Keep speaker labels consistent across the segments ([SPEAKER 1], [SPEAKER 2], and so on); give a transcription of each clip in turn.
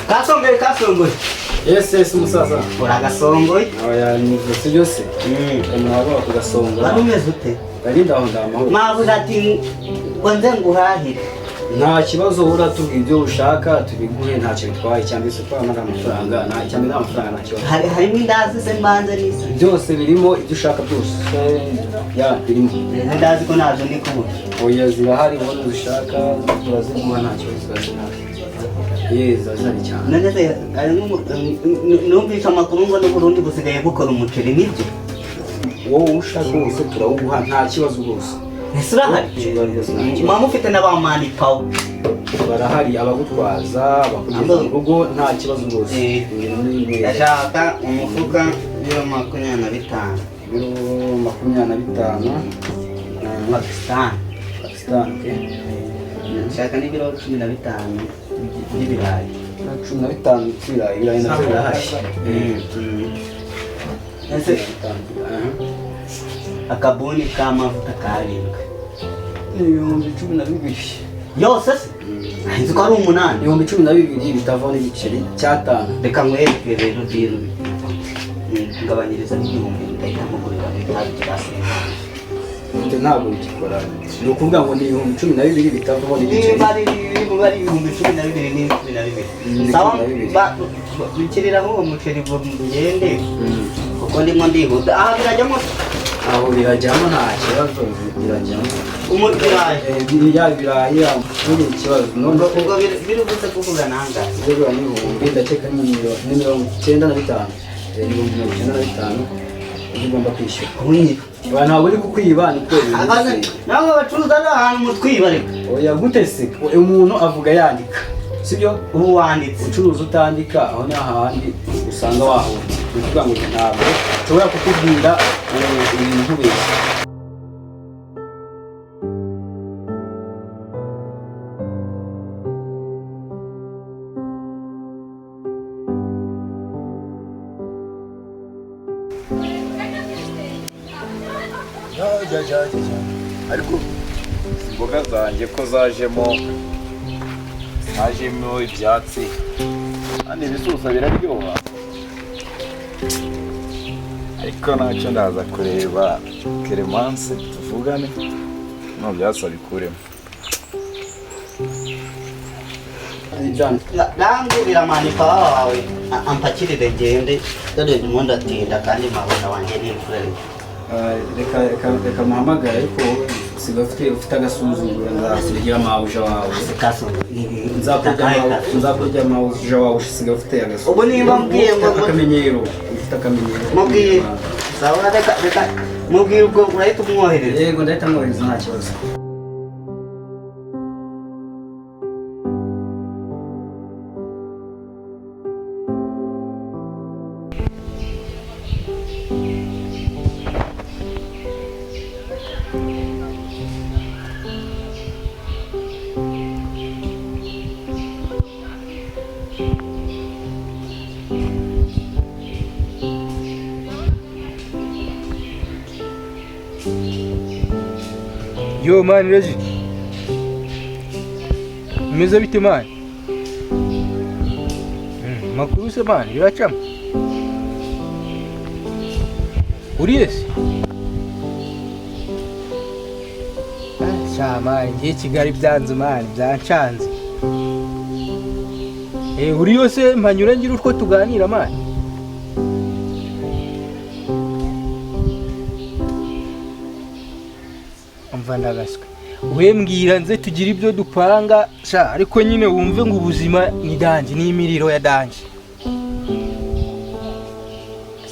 [SPEAKER 1] Kasongoye.
[SPEAKER 2] Yes musaza.
[SPEAKER 1] Uragasongoye?
[SPEAKER 2] Oya ni vyose byose. Ntabwo kugasonga.
[SPEAKER 1] Barumeze ute?
[SPEAKER 2] Bari ndaho ndamaho.
[SPEAKER 1] Mavuga ati nze nguhahire.
[SPEAKER 2] Nta kibazo uratubwira ibyo ushaka tubiguhe ntacyo bitwaye cyangwa se kwa amafaranga nta cyangwa amafaranga ntacyo.
[SPEAKER 1] Harimo indazi se mbanze nisa.
[SPEAKER 2] Byose birimo ibyo ushaka byose. Ya birimo.
[SPEAKER 1] Indazi ko nazo ndi kubura.
[SPEAKER 2] Oya zirahari wowe uzishaka turaziguha ntacyo bitwaye. Yeza zari cyane.
[SPEAKER 1] None se numvise amakuru ngo n'Uburundi busigaye bukora umuceri nibyo.
[SPEAKER 2] Wowe ushaka wose turawuguha nta kibazo rwose.
[SPEAKER 1] Ese urahari? Mama ufite n'abamani pawo.
[SPEAKER 2] Barahari abagutwaza bakugeza mu rugo nta kibazo rwose.
[SPEAKER 1] Ndashaka umufuka w'ibiro 25.
[SPEAKER 2] Ibiro 25
[SPEAKER 1] Pakistan.
[SPEAKER 2] Okay.
[SPEAKER 1] Ndashaka n'ibiro 15 by'ibirayi.
[SPEAKER 2] 15 by'ibirayi nabyo birahari.
[SPEAKER 1] Ese akabuni k'amavuta karindwi.
[SPEAKER 2] Ibihumbi 12.
[SPEAKER 1] Yose se? Nzi ko ari 8.
[SPEAKER 2] Ibihumbi 12 bitavamo n'igiceri cy'atanu.
[SPEAKER 1] Reka nkwereke rero diro. Ngabanyiriza n'igihumbi ndayamugurira bitazi cyasenge.
[SPEAKER 2] Ntabwo bikikora. Ni ukuvuga ngo ni ibihumbi 12 bitavamo n'igiceri.
[SPEAKER 1] Bari ibihumbi 12 n'ibiri. Sawa bikiriraho umuceri ngo ngende. Kuko ndimo ndihuta. Aha birajyamo.
[SPEAKER 2] Aho birajyamo nta kibazo birajyamo. Birayi muri ikibazo none
[SPEAKER 1] ubwo birubutse kuvuga nangahe
[SPEAKER 2] rero ni ibihumbi ndakeka ni 95. Ibihumbi 95 ugomba kwishyura. Kuyiba ntabwo uri kukwiba ni kweli.
[SPEAKER 1] Nawe bacuruza n'ahantu mutwiba reka.
[SPEAKER 2] Oya gute se umuntu avuga yandika sibyo
[SPEAKER 1] ubu wanditse
[SPEAKER 2] ucuruza utandika aho ni ahandi usanga wahura kuvuga ngo ntabwo ushobora kukubwira ibintu nk'ubeshya.
[SPEAKER 3] Ariko imboga zanjye ko zajemo ibyatsi kandi ibisusa biraryoha, ariko ntacyo ndaza kureba Clemence tuvugane no byasa bikuremo.
[SPEAKER 1] Nangurira manika wawe ampakirire ngende dore ndimo ndatinda kandi mabona wanjye ni imfurere.
[SPEAKER 2] Reka muhamagare ariko usiga ufite agasuzuguro nzasugira mawuja wawe nzakurya mawuja wawe usiga ufite agasuzuguro.
[SPEAKER 1] Ubu niba mbwiye ngo
[SPEAKER 2] akamenyero ufite akamenyero
[SPEAKER 1] mubwiye sawa reka mubwiye ubwo urahita umwohereza.
[SPEAKER 2] Yego ndahita mwohereza nta kibazo.
[SPEAKER 4] Yo man Regi, umeze bite man? Makuru se man, biracamo? Uriye se? Sha man, ngiye Kigali byanze man, byancanze. Uriyo se mpanyure ngira utwo tuganira man? Ndagaswe we mbwira nze tugira ibyo dupanga sha, ariko nyine wumve ngo ubuzima ni danje n'imiriro ya danje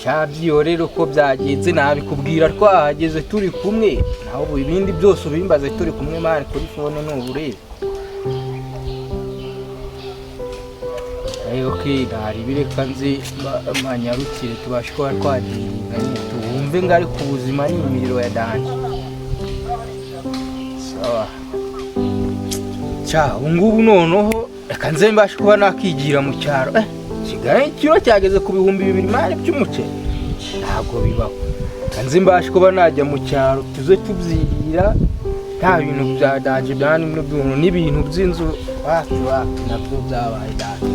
[SPEAKER 4] sha. Byiyorero ko byagenze nabikubwira twahageze turi kumwe naho ibindi byose ubimbaze turi kumwe mani kuri phone n'uburebe. Okay dari bireka nzi manyarukire tubashwa twagiringa nyine tuwumve ngo ari ku buzima n'imiriro ya danje. Cha ungubu noneho reka nze mbashe kuba nakigira mu cyaro. Kigali kiro cyageze ku bihumbi 2 mari by'umuceri ntabwo bibaho. Kanze mbashe kuba najya mu cyaro tuze tubyirira nta bintu bya danje byani n'ibintu by'inzu wacu nabyo byabaye danje.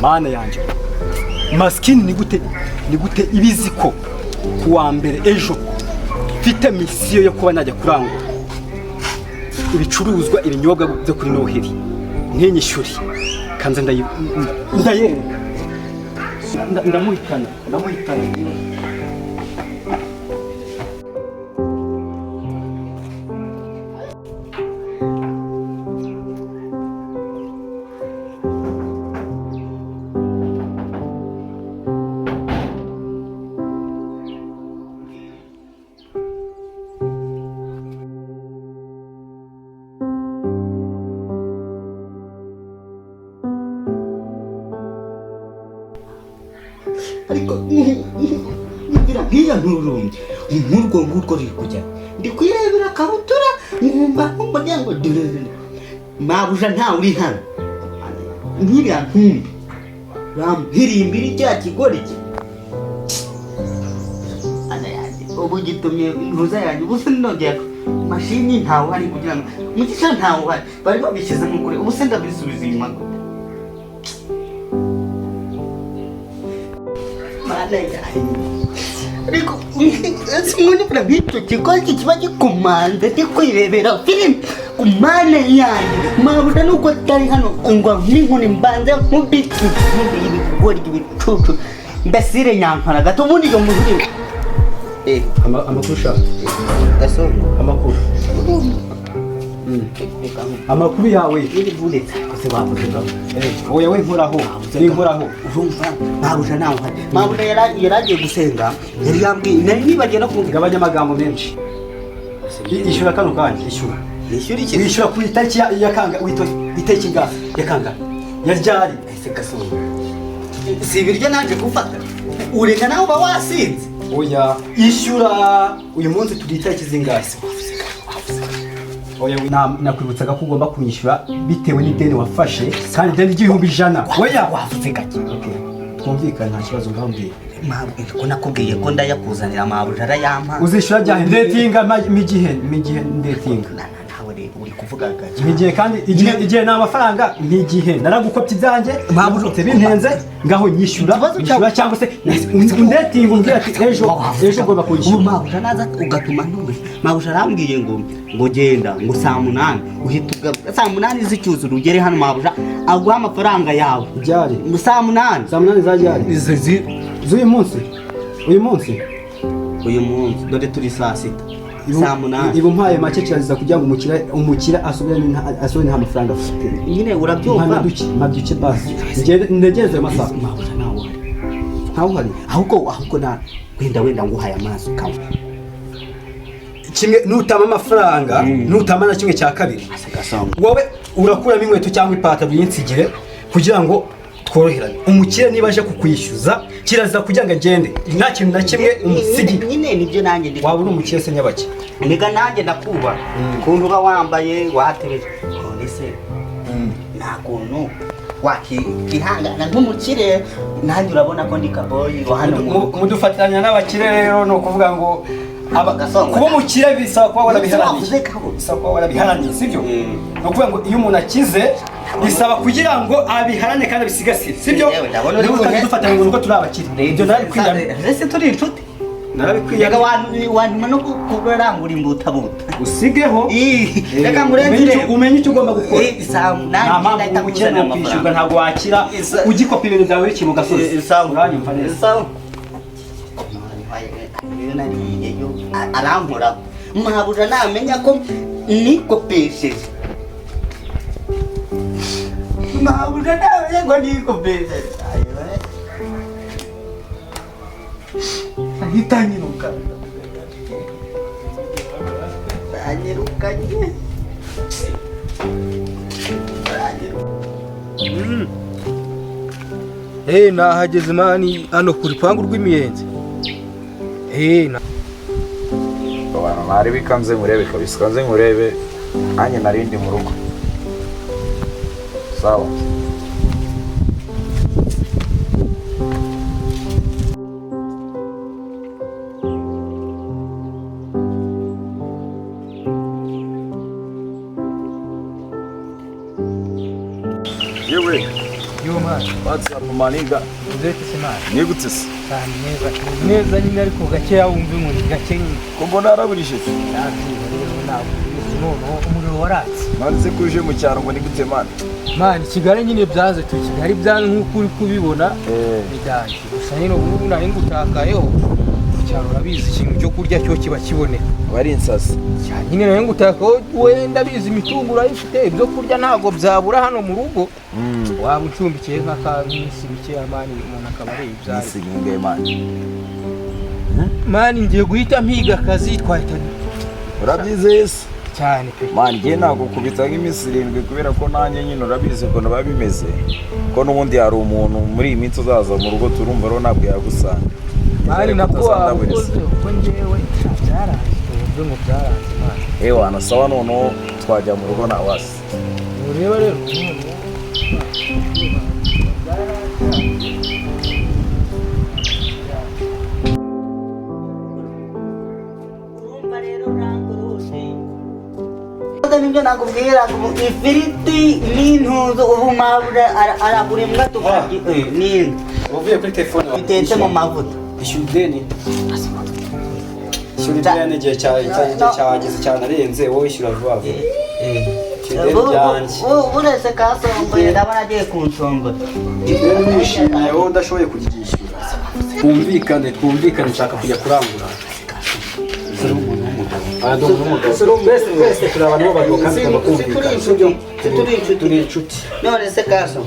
[SPEAKER 2] mana yanjye masikini ni gute ibizi ko kuwa mbere ejo mfite misiyo yo kuba najya kurangura ibicuruzwa ibinyobwa byo kuri Noheli ntinyishyure kanze ndayereka ndamuhitana
[SPEAKER 1] ariko ngira nk'iyo nturumbye nk'urwo ngurwo ruri kujya ndi kwirebera kabutura nkumva umuryango durere mabuja ntawe uri hano nk'iriya ntumbi hirimbira icya kigori cye ana yanjye ubu gitumye impuza yanjye ubu sinongera mashini ntawe uhari kugira ngo mugisha ntawe uhari bari babishyize mu kure ubu se ndabisubiza inyuma gute ariko simoni bura nk'icyo kigo kiba gikumanze ndi kwirebera filime ku mana yanjye mabuja nuko atari hano ngo n'inkoni mbanze nk'ubiti ibigori ibicucu mbesire nyankara gato ubundi iyo muzuri
[SPEAKER 2] amakuru ushaka
[SPEAKER 1] gasongo
[SPEAKER 2] amakuru amakuru yawe
[SPEAKER 1] n'ibivunitse kose bavuze ngo
[SPEAKER 2] oya we nkoraho
[SPEAKER 1] urumva mabuja nawe mabuja yaragiye gusenga yari yambwiye nari nibagiye no kumva
[SPEAKER 2] gabanya amagambo menshi ishyura kano kanya ishyura wishyura ku itariki ya kanga itariki ngaho ya kanga ya ryari
[SPEAKER 1] ese gasongo si ibiryo naje gufata ureka nawe uba wasinze
[SPEAKER 2] oya ishyura uyu munsi turi itariki zingahe oya nakwibutsaga ko ugomba kunyishyura bitewe n'ideni wafashe kandi ideni ry'ibihumbi 100 oya
[SPEAKER 1] wavuze gake
[SPEAKER 2] twumvikane nta kibazo ngambwiye
[SPEAKER 1] mabwire ko nakubwiye ko ndayakuzanira mabuja arayampa
[SPEAKER 2] uzishyura ryari ndetinga migihe ndetinga
[SPEAKER 1] nawe uri kuvuga gake
[SPEAKER 2] migihe kandi igihe nta mafaranga migihe naragukopye ibyanjye mabuja bintenze ngaho nyishyura cyangwa se ndetinga umbwira ati ejo ugomba kuyishyura
[SPEAKER 1] mabuja naza ugatuma ntuwe mabuja arambwiye ngo genda ngo saa 8 uhita saa 8 zicyuzura ugere hano mabuja aguha amafaranga yawe
[SPEAKER 2] ryari
[SPEAKER 1] saa 8
[SPEAKER 2] za ryari z'uyu munsi uyu munsi dore turi saa 6 saa 8 ibu mpaye make kiraziza kugira ngo umukira asubire nta mafaranga afite
[SPEAKER 1] nyine urabyumva
[SPEAKER 2] maduke basi ndegereze ayo masaha
[SPEAKER 1] mabuja nawe uhari ahubwo na wenda nguhaye amaso kawe
[SPEAKER 2] kimwe nutama amafaranga nutama na kimwe cya kabiri wowe urakuramo inkweto cyangwa ipataro y'insigire kugira ngo tworoherane umukire niba aje kukwishyuza kiraza kugira ngo agende nta kintu na kimwe umusigi
[SPEAKER 1] nyine nibyo nanjye ndi
[SPEAKER 2] waba uri umukire se nyabaki
[SPEAKER 1] niga nanjye ndakuba kuntu uba wambaye watebeje none se nta kuntu wakihangana nk'umukire nanjye urabona ko ndi kaboyi hano
[SPEAKER 2] mudufatiranya n'abakire rero ni ukuvuga ngo kuba umukire bisaba kuba warabiharaniye sibyo ni ukuvuga ngo iyo umuntu akize bisaba kugira ngo abiharane kandi abisigasire sibyo dufatanya ngo nuko turi abakire ibyo narabikwiriye
[SPEAKER 1] ese turi inshuti
[SPEAKER 2] narabikwiriye
[SPEAKER 1] wanyuma no kurangura imbutabuta
[SPEAKER 2] usigeho
[SPEAKER 1] reka murenzire
[SPEAKER 2] umenye icyo ugomba gukora
[SPEAKER 1] nta mpamvu
[SPEAKER 2] ubukene no kwishyurwa ntabwo wakira ugikopa ibintu byawe bikiri mu gasozi uranyumva neza
[SPEAKER 1] arankora mabuja namenya ko nikopesheje mabuja namenya ko nikopesheje ahita anyirukanye
[SPEAKER 4] nahageze mani hano ku rupangu rw'imiyenzi
[SPEAKER 3] abantu ntari bikanze nkurebe kabisa kanze nkurebe nanjye narindi mu rugo sawa
[SPEAKER 4] yewe yo mwana.
[SPEAKER 3] WhatsApp maniga.
[SPEAKER 4] Uzete se mwana.
[SPEAKER 3] Nigute se?
[SPEAKER 4] Cyane neza nyine ariko gakeya wumve muri gake nyine.
[SPEAKER 3] Ko mbona araburije.
[SPEAKER 4] Noneho umuriro waratse.
[SPEAKER 3] Manze kuje mu cyaro ngo nigute mana.
[SPEAKER 4] Mani Kigali nyine byaze tu Kigali byaze nk'uko uri kubibona. Bidanje. Gusa nyine ubu nari ngutakayeho. Cyaro urabizi ikintu cyo kurya cyo kiba kiboneka.
[SPEAKER 3] Wari insasi.
[SPEAKER 4] Cyane nyine nari ngutakaho wenda bizi imitungo urayifite ibyo kurya ntago byabura hano mu rugo. Waba ucumbikiye nk'akamisi bike amani umuntu akaba ari ibyari.
[SPEAKER 3] Siginge mani.
[SPEAKER 4] Mani ngiye guhita mpiga akazi twahitanye.
[SPEAKER 3] Urabyizeye se?
[SPEAKER 4] Cyane pe.
[SPEAKER 3] Mani ngiye ntabwo kubita nk'iminsi 7 kubera ko nanjye nyine urabizi ko biba bimeze ko n'ubundi hari umuntu muri iyi minsi uzaza mu rugo turumva rero ntabwo yagusanga.
[SPEAKER 4] Mani nako wakoze uko njyewe byaranze ubwo ngo byaranze mani.
[SPEAKER 3] Wana sawa noneho twajya mu rugo nawasi.
[SPEAKER 4] Ureba rero
[SPEAKER 1] nibyo nakubwira ifiriti n'intuzo ubu mabura aragura imbwa tukagira n'indi
[SPEAKER 2] uvuye kuri telefone
[SPEAKER 1] bitetse mu mavuta
[SPEAKER 2] ishyudeni ishyudeni igihe cyageze cyanarenze wowe ishyura vuba vuba
[SPEAKER 1] uretse kasongoye ndabona agiye kunsongora
[SPEAKER 2] nishimiye wowe udashoboye kuryishyura twumvikane nshaka kujya kurangura twese turi abantu b'abagabo kandi turi inshuti
[SPEAKER 1] none se kaso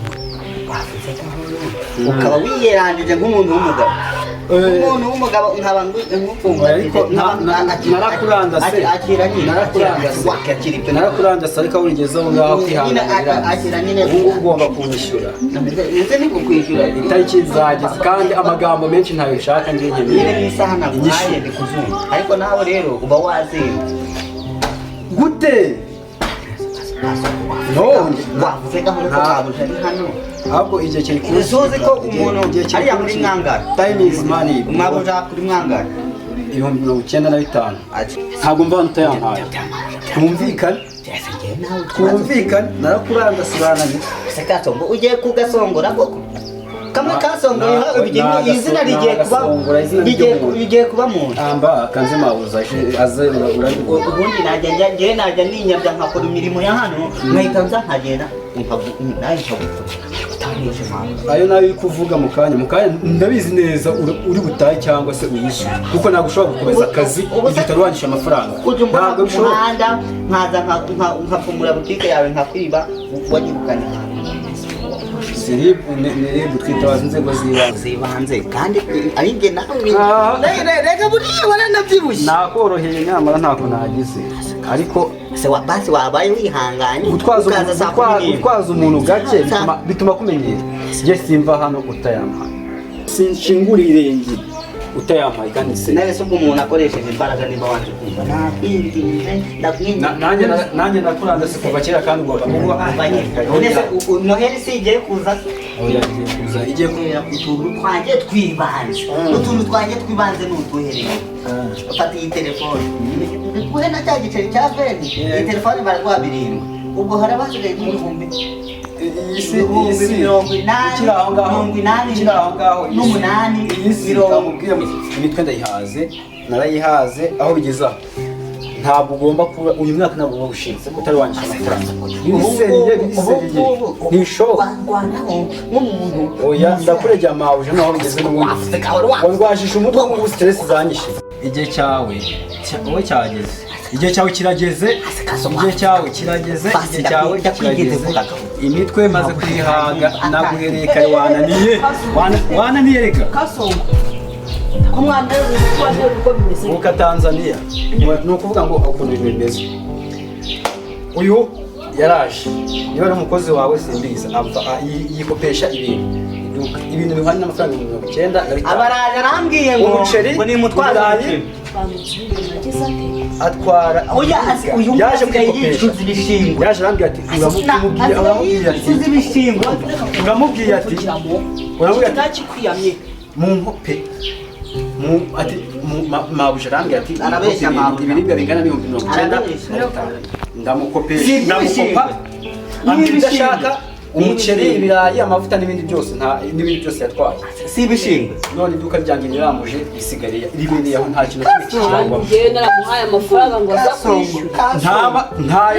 [SPEAKER 1] ukaba wiyeranjije nk'umuntu w'umugabo umuntu w'umugabo nkaba nk'ufungura
[SPEAKER 2] ariko narakurandase narakurandase ariko aho ugezeho ngaho kwihanganira ubu ugomba kunyishyura
[SPEAKER 1] ndetse ni kukwishyura
[SPEAKER 2] itariki zageze kandi amagambo menshi ntayo nshaka njye nkeneye
[SPEAKER 1] nyine n'isaha naguhaye ndi kuzumva ariko nawe rero uba wazinze
[SPEAKER 2] gute none
[SPEAKER 1] wavuze gahoro ko babuze ari hano
[SPEAKER 2] ahubwo igihe kiri kuza
[SPEAKER 1] uzi ko umuntu ariya muri mwangara
[SPEAKER 2] time is money
[SPEAKER 1] mwabuja kuri mwangara
[SPEAKER 2] 95 ntabwo mva utayampaye twumvikane narakurandasirana
[SPEAKER 1] se katombo ugiye kugasongora koko kamwe kasongoye izina rigiye kuba muntu
[SPEAKER 2] amba kanze mabuza aze
[SPEAKER 1] ubundi najya ninyabya nkakora imirimo ya hano nkahita nza nkagenda
[SPEAKER 2] ayo nayo uri kuvuga mu kanya ndabizi neza uri butahe cyangwa se uyishyure kuko ntabwo ushobora gukomeza akazi igihe utaruhanisha amafaranga
[SPEAKER 1] ntabwo bishobora nkaza nkafungura butike yawe nkakwiba wanyirukanye
[SPEAKER 2] nirebe twitabaza inzego
[SPEAKER 1] z'ibanze kandi ari njye nawe reka buriya waranabyibushye
[SPEAKER 2] nakoroheye nyamara ntako nagize ariko
[SPEAKER 1] basi wabaye wihanganye
[SPEAKER 2] gutwaza umuntu gake bituma kumenyera njye simva hano utayampaye sinshingura irenge utayampaye kandi se
[SPEAKER 1] nawe se ubwo umuntu akoresheje imbaraga niba wanje kumva
[SPEAKER 2] nanjye nakurandase kuva kera kandi ugomba
[SPEAKER 1] noheli si igiye kuza
[SPEAKER 2] igiye
[SPEAKER 1] utuntu twanjye twibanze n'utuhereye ufata iyi telefone uhe na cya giceri cya veni iyi telefone bararwa 7 ubwo harabasigaye nk'ibihumbi
[SPEAKER 2] imitwe ndayihaze narayihaze aho bigeze aho ntabwo ugomba kuba uyu mwaka ntabwo uba ushinze utari wanyisha amafaranga ntishoboka oya ndakuregera amahuje naho bigeze n'ubundi wandwajije umutwe nk'ubu stress zanyishe igihe cyawe wowe cyageze igihe cyawe kirageze imitwe maze kuyihaga naguhereye kare wananiye reka uka Tanzania ni ukuvuga ngo ukuntu ibintu bimeze uyu yaraje niba ari umukozi wawe simbizi yikopesha ibintu bihwanye n'amafaranga 90
[SPEAKER 1] abaraje arambwiye ngo ni mutwazi
[SPEAKER 2] atwara yaje arambwira ati uramubwiye ati mumpe ati mabuje arambwira ati ibiribwa bingana n'ibihumbi 90 ndamukopesha ndamukopa ambwira idashaka umuceri ibirayi amavuta n'ibindi byose n'ibindi byose yatwaye
[SPEAKER 1] si ibishingwe
[SPEAKER 2] none iduka ryanjye riramuje risigaye ribereye aho nta kintu kimwe kirangwamo
[SPEAKER 5] njyewe naramuhaye amafaranga ngo aza kwishyura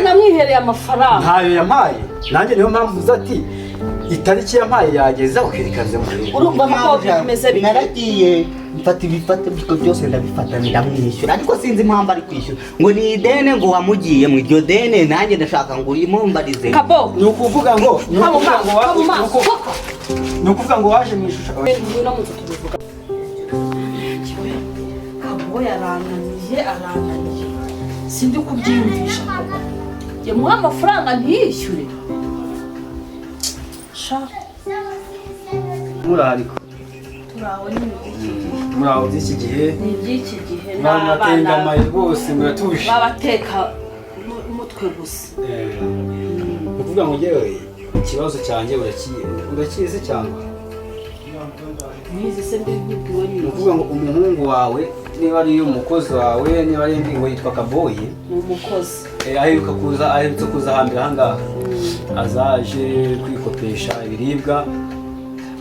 [SPEAKER 5] namwihereye amafaranga
[SPEAKER 2] ntayo yampaye nanjye niyo mpamvu uza ati itariki yampaye yageze ukerekanze muri
[SPEAKER 1] urumva mpamvu naragiye mfata ibifatirwa byose ndabifata ndamwishyura ariko sinzi impamvu ari kwishyura ngo ni idene ngo wamugiye mu iryo dene nanjye ndashaka ngo uyimumbarize
[SPEAKER 5] Kabo
[SPEAKER 2] ni ukuvuga ngo waje mu ishusho
[SPEAKER 5] Kabo yarananiye sindi kubyiyumvisha yamuha amafaranga ntiyishyure
[SPEAKER 2] murariko
[SPEAKER 5] turaho nyine
[SPEAKER 2] muraho by'iki gihe
[SPEAKER 5] ni iby'iki gihe
[SPEAKER 2] n'abatengamaye rwose muratuje
[SPEAKER 5] babateka umutwe gusa
[SPEAKER 2] ni ukuvuga ngo ngewe ikibazo cyanjye urakizi cyangwa
[SPEAKER 5] nizi se mbibwiwe
[SPEAKER 2] ni ukuvuga ngo umuhungu wawe niba ari umukozi wawe niba ari ngo yitwa Kaboyi
[SPEAKER 5] ni umukozi
[SPEAKER 2] aherutse kuza hambere ahangaha azaje kwikopesha ibiribwa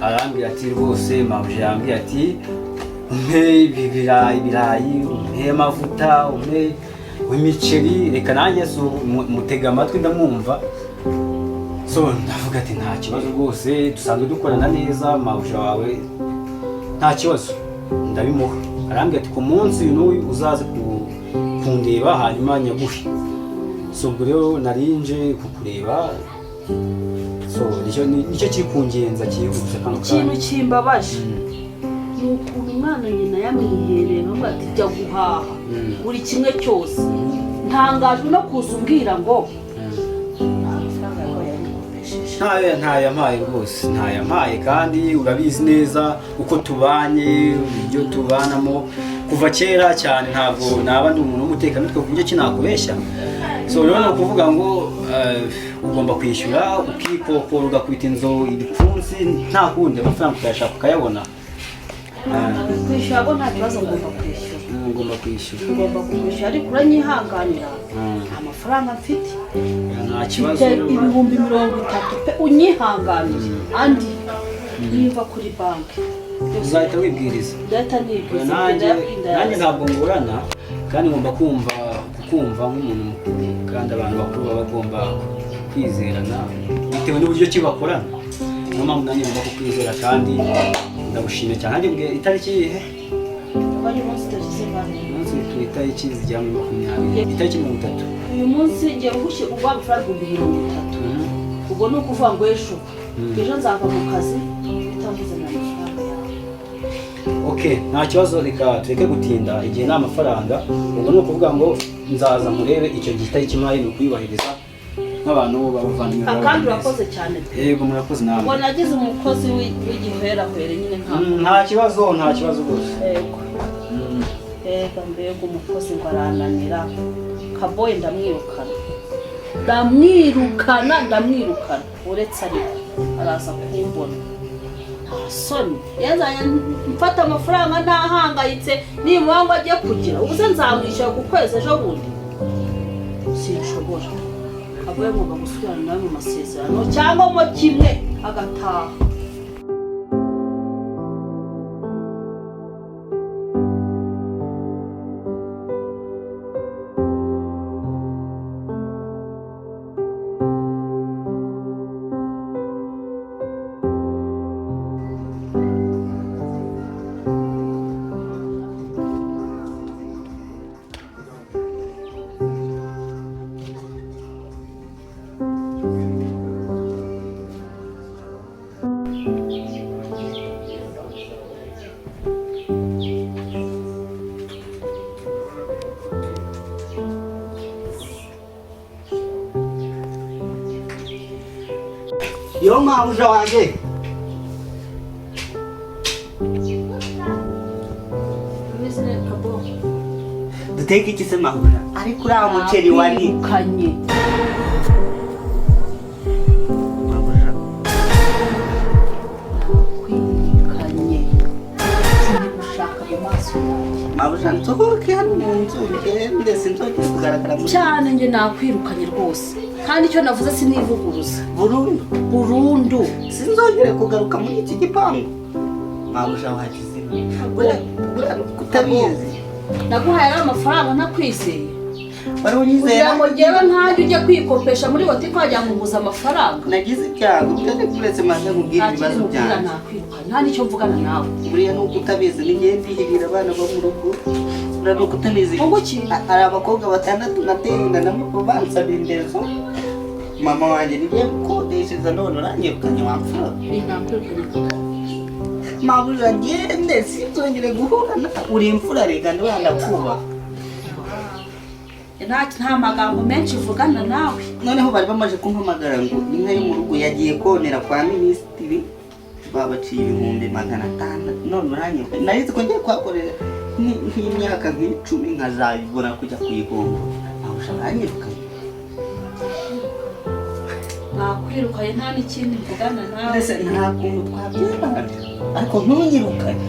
[SPEAKER 2] arambwira ati rwose mabuje yambwira ati umpe ibirayi umpe amavuta umpe imiceri reka nanjye mutega amatwi ndamwumva so ndavuga ati nta kibazo rwose dusanzwe dukorana neza mabuje wawe nta kibazo ndabimuha arambwira ati ku munsi n'uyu uzaze kundeba hanyuma nyaguhe so ubwo rero narinje kukureba so nicyo kiri kungenza cyihuse kano
[SPEAKER 5] ikintu kimbabaje ni ukuntu umwana nyina yamwihereye nubwo ati jya guhaha buri kimwe cyose ntangajwe no kuza umbwira ngo
[SPEAKER 2] ntayampaye rwose ntayampaye kandi urabizi neza uko tubanye ibyo tubanamo kuva kera cyane ntabwo naba ndi umuntu w'umutekamutwe ku buryo kinakubeshya so rero ni ukuvuga ngo ugomba kwishyura ukikokora ugakubita inzu ibipfunsi nta kundi amafaranga ukayashaka ukayabona
[SPEAKER 5] kwishyura bo nta kibazo ngomba kwishyura
[SPEAKER 2] ugomba kwishyura
[SPEAKER 5] kwishyura ariko uranyihanganira nta mafaranga mfite
[SPEAKER 2] nta kibazo
[SPEAKER 5] ibihumbi 30 pe unyihanganiye andi niva kuri banki
[SPEAKER 2] uzahita wibwiriza
[SPEAKER 5] data nibwiriza
[SPEAKER 2] nanjye ntabwo ngorana kandi ngomba kukumva nk'umuntu mukuru kandi abantu bakuru baba bagomba kwizerana bitewe n'uburyo ki bakorana niyo mpamvu nanjye ngomba kukwizera kandi ndagushimye cyane nanjye mbwe itariki yihe umunsi turi itariki zijya muri 20 itariki 30
[SPEAKER 5] uyu munsi ngiye gushyira ubwo amafaranga 30 ubwo ni ukuvuga ngo ejo nzava mu kazi bitambuze na mafaranga
[SPEAKER 2] okay nta kibazo reka tureke gutinda igihe nta mafaranga ubwo ni ukuvuga ngo nzaza murebe icyo gihita kimaye ni ukuyubahiriza nk'abantu b'abavandimwe
[SPEAKER 5] kandi urakoze cyane
[SPEAKER 2] yego murakoze namwe
[SPEAKER 5] ngo nagize umukozi w'igihwerahere nyine
[SPEAKER 2] nta kibazo rwose
[SPEAKER 5] yego mbega umukozi ngo arananira Kaboyi ndamwirukana uretse ariko araza kumbona nta soni yazanye mfata amafaranga ntahangayitse nimuha ngo ajye kugira ubu se nzamwishyura ku kwezi ejo bundi sinshobora Kaboyi ngomba gusubirana nawe mu masezerano cyangwa mo kimwe agataha
[SPEAKER 1] yo mabuje wanjye duteke iki se mabuje ariko uriya muceri
[SPEAKER 5] wanikanye
[SPEAKER 1] mabuje nsohoke hano mu nzu ngende sinzongera kugaragara
[SPEAKER 5] cyane njye nakwirukanye rwose kandi icyo navuze sinivuguruza burundu
[SPEAKER 1] sinzongere kugaruka muri iki gipangu mabuja wagize kutabizi
[SPEAKER 5] naguhaye ari amafaranga ntakwizeye
[SPEAKER 1] wari unyizera
[SPEAKER 5] kugira ngo njyewe ntajya ujya kwikopesha muri botike wajya nguguza amafaranga
[SPEAKER 1] nagize ibyago utari kuretse maze nkubwira ibibazo byanjye
[SPEAKER 5] nakwirukanye nta n'icyo mvugana nawe
[SPEAKER 1] buriya nuko utabizi ni njye ndihirira abana bo mu rugo uriya nuko utabizi hari abakobwa 6 nateye inda nabo bansabira imbere zo mama wanjye nigiye gukodeshereza none uranyirukanye wamfura mabuja ngende sinzongere guhura na uri imfura rega ndanakubaha
[SPEAKER 5] nta magambo menshi uvugana nawe
[SPEAKER 1] noneho bari bamaze kumpamagara ngo inka yo mu rugo yagiye konera kwa minisitiri babaciye 500 none uranyuka narizi ko ngiye kwakorera nk'imyaka nk'10 nkazayibona kujya kuyigomba aho uranyuka
[SPEAKER 5] nakwirukanye nta n'ikindi mvugana nawe
[SPEAKER 1] mbese nta kuntu twabyibana ariko ntunyirukane